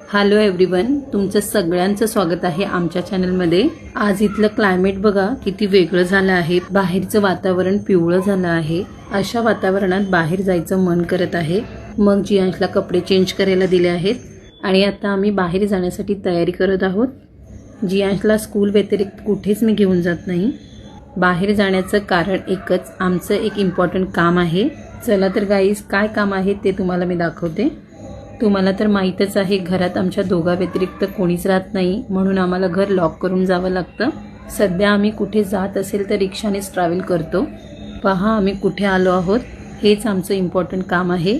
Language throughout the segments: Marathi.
हॅलो एव्हरीवन, तुमचं सगळ्यांचं स्वागत आहे आमच्या चॅनलमध्ये। आज इथलं क्लायमेट बघा किती वेगळं झालं आहे। बाहेरचं वातावरण पिवळं झालं आहे। अशा वातावरणात बाहेर जायचं मन करत आहे। मग जियांशला कपडे चेंज करायला दिले आहेत आणि आता आम्ही बाहेर जाण्यासाठी तयारी करत आहोत। जियांशला स्कूल व्यतिरिक्त कुठेच मी घेऊन जात नाही। बाहेर जाण्याचं कारण एकच, आमचं एक इम्पॉर्टंट काम आहे। चला तर गाईज, काय काम आहे ते तुम्हाला मी दाखवते। तुम्हाला तर माहीतच आहे, घरात आमच्या दोघा व्यतिरिक्त कोणीच राहत नाही, म्हणून आम्हाला घर लॉक करून जावं लागतं। सध्या आम्ही कुठे जात असेल तर रिक्षानेच ट्रॅव्हल करतो। पहा आम्ही कुठे आलो आहोत, हेच आमचं इम्पॉर्टंट काम आहे।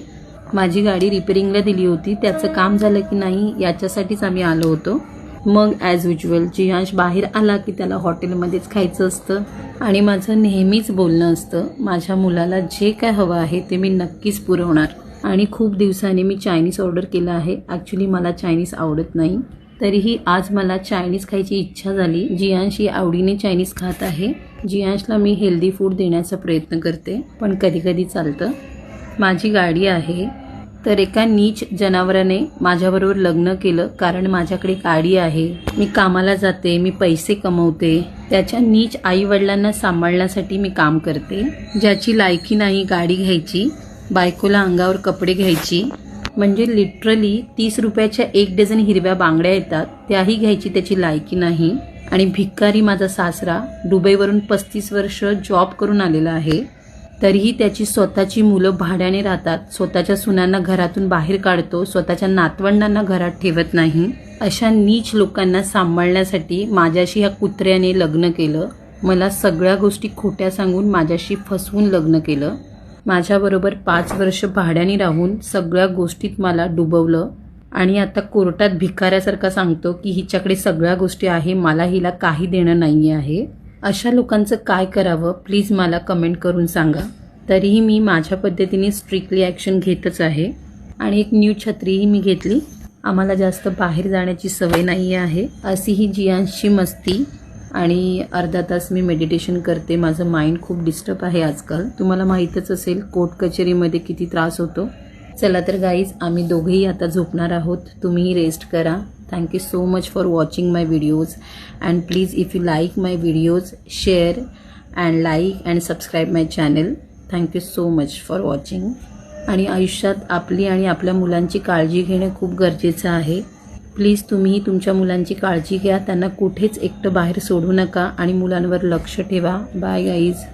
माझी गाडी रिपेअरिंगला दिली होती, त्याचं काम झालं की नाही याच्यासाठीच आम्ही आलो होतो। मग ॲज युज्युअल जियांश बाहेर आला की त्याला हॉटेलमध्येच खायचं असतं आणि माझं नेहमीच बोलणं असतं, माझ्या मुलाला जे काय हवं आहे ते मी नक्कीच पुरवणार। आणि खूप दिवसांनी मी चायनीज ऑर्डर केलं आहे। ॲक्च्युली मला चायनीज आवडत नाही, तरीही आज मला चायनीज खायची इच्छा झाली। जियांश आवडीने चायनीज खात आहे। जियांशला मी हेल्दी फूड देण्याचा प्रयत्न करते, पण कधी कधी चालतं। माझी गाडी आहे, तर एका नीच जनावराने माझ्याबरोबर लग्न केलं, कारण माझ्याकडे गाडी आहे, मी कामाला जाते, मी पैसे कमवते। त्याच्या नीच आईवडिलांना सांभाळण्यासाठी मी काम करते। ज्याची लायकी नाही गाडी घ्यायची, बायकोला अंगावर कपडे घ्यायची, म्हणजे लिटरली 30 रुपयाच्या 1 डझन हिरव्या बांगड्या येतात, त्याही घ्यायची त्याची लायकी नाही। आणि भिकारी माझा सासरा दुबईवरून 35 वर्ष जॉब करून आलेला आहे, तरीही त्याची स्वतःची मुलं भाड्याने राहतात, स्वतःच्या सुनांना घरातून बाहेर काढतो, स्वतःच्या नातवंडांना घरात ठेवत नाही। अशा नीच लोकांना सांभाळण्यासाठी माझ्याशी ह्या कुत्र्याने लग्न केलं। मला सगळ्या गोष्टी खोट्या सांगून माझ्याशी फसवून लग्न केलं। माझ्याबरोबर 5 वर्ष भाड्याने राहून सगळ्या गोष्टीत मला डुबवलं आणि आता कोर्टात भिकाऱ्यासारखा सांगतो की हिच्याकडे सगळ्या गोष्टी आहे, मला हिला काही देणं नाही आहे। अशा लोकांचं काय करावं प्लीज मला कमेंट करून सांगा। तरीही मी माझ्या पद्धतीने स्ट्रिक्टली ॲक्शन घेतच आहे। आणि एक न्यू छत्रीही मी घेतली, आम्हाला जास्त बाहेर जाण्याची सवय नाही आहे। अशी ही जियांशची मस्ती। आणि अर्धा तास मी मेडिटेशन करते, माझं माइंड खूप डिस्टर्ब आहे आजकाल, तुम्हाला माहीतच असेल कोर्ट कचेरीमध्ये किती त्रास होतो। चला तर गाईज, आम्ही दोघेही आता झोपणार आहोत, तुम्हीही रेस्ट करा। Thank you so much for watching my videos and please if you like my videos share and like and subscribe my channel. Thank you so much for watching. आणि आयुष्यात आपली आणि आपल्या मुलांची काळजी घेणं खूप गरजेचं आहे। प्लीज तुम्ही तुमच्या मुलांची काळजी घ्या, त्यांना कुठेच एकटं बाहेर सोडू नका आणि मुलांवर लक्ष ठेवा। Bye guys.